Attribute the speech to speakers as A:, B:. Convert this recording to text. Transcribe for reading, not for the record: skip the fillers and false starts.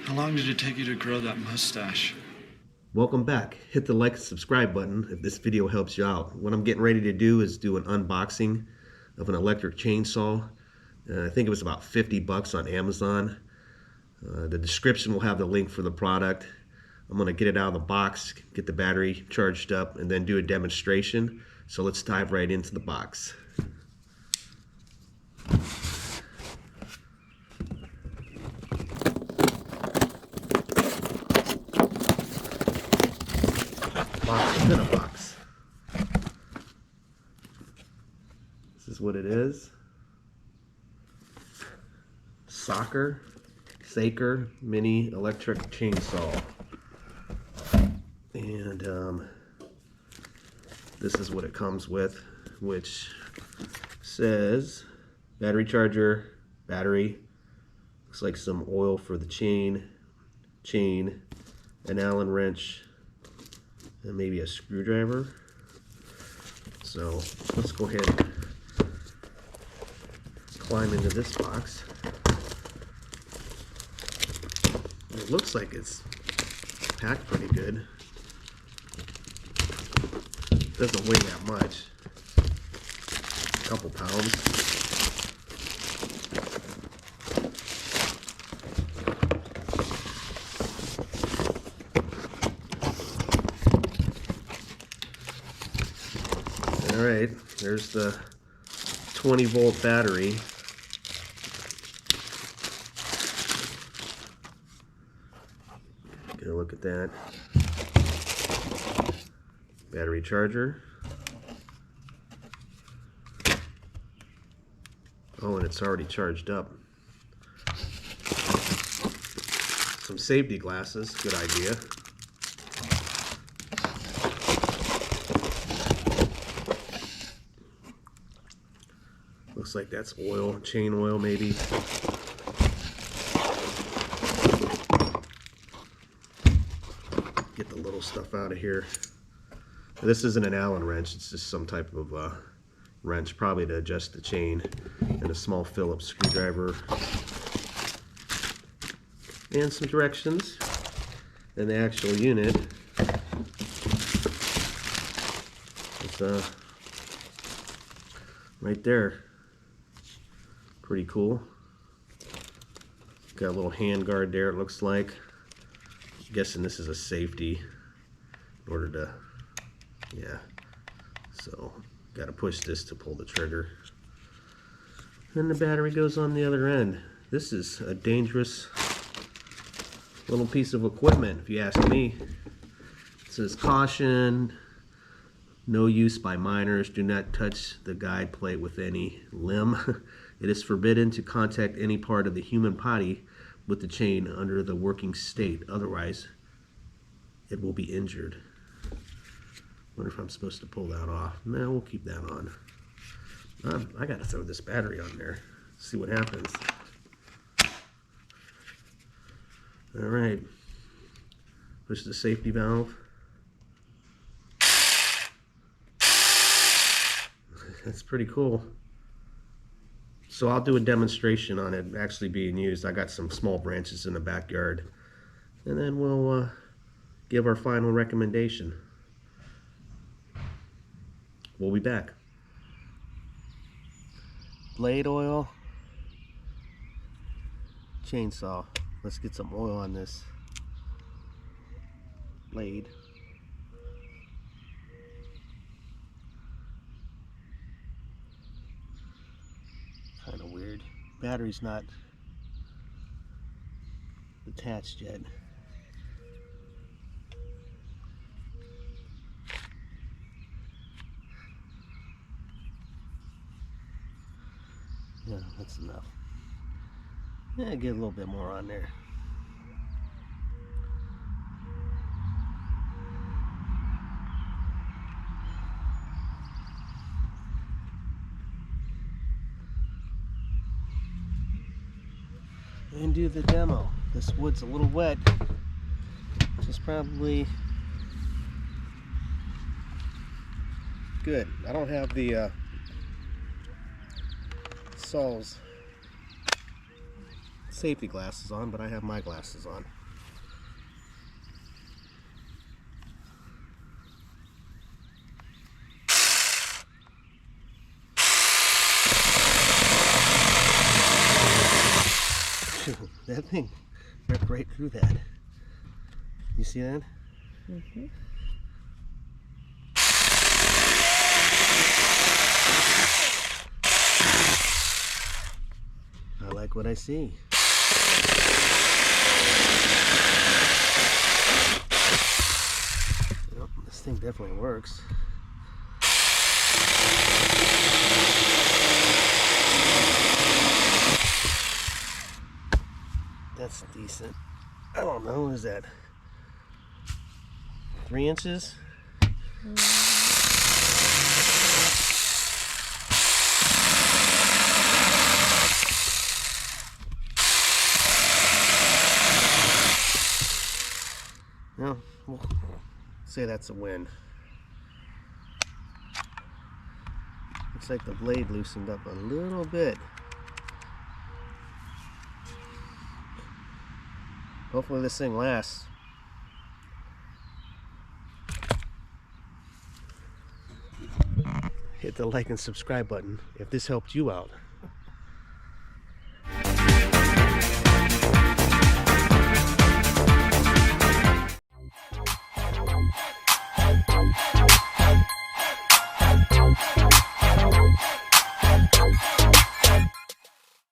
A: How long did it take you to grow that mustache?
B: Welcome back. Hit the like and subscribe button if this video helps you out. What I'm getting ready to do is do an unboxing of an electric chainsaw. I think it was about 50 bucks on Amazon. The description will have the link for the product. I'm going to get it out of the box, get the battery charged up, and then do a demonstration. So let's dive right into the box. Box within a box. This is what it is. Saker mini electric chainsaw. And this is what it comes with, which says battery charger, battery, looks like some oil for the chain, an Allen wrench, and maybe a screwdriver. So let's go ahead and climb into this box. It looks like it's packed pretty good. Doesn't weigh that much. A couple pounds. Alright, there's the 20-volt battery. Get a look at that. Battery charger. Oh, and it's already charged up. Some safety glasses, good idea. Looks like that's oil, chain oil maybe. Get the little stuff out of here. This isn't an Allen wrench, it's just some type of wrench, probably to adjust the chain, and a small Phillips screwdriver, and some directions, and the actual unit. It's right there. Pretty cool. Got a little hand guard there, it looks like. I'm guessing this is a safety in order to, yeah. So, got to push this to pull the trigger. And the battery goes on the other end. This is a dangerous little piece of equipment, if you ask me. It says, caution, no use by minors. Do not touch the guide plate with any limb. It is forbidden to contact any part of the human body with the chain under the working state. Otherwise, it will be injured. Wonder if I'm supposed to pull that off. No, we'll keep that on. I gotta throw this battery on there. See what happens. Alright. Push the safety valve. That's pretty cool. So I'll do a demonstration on it actually being used. I got some small branches in the backyard. And then we'll give our final recommendation. We'll be back. Blade oil, chainsaw. Let's get some oil on this blade. Kind of weird. Battery's not attached yet. Yeah, that's enough. Yeah, get a little bit more on there. And do the demo. This wood's a little wet, which is probably good. I don't have the safety glasses on, but I have my glasses on. That thing ripped right through that. You see that?
C: Mm-hmm.
B: I like what I see. Well, this thing definitely works. That's decent. I don't know, what is that? 3 inches? No, we'll say that's a win. Looks like the blade loosened up a little bit. Hopefully this thing lasts. Hit the like and subscribe button if this helped you out.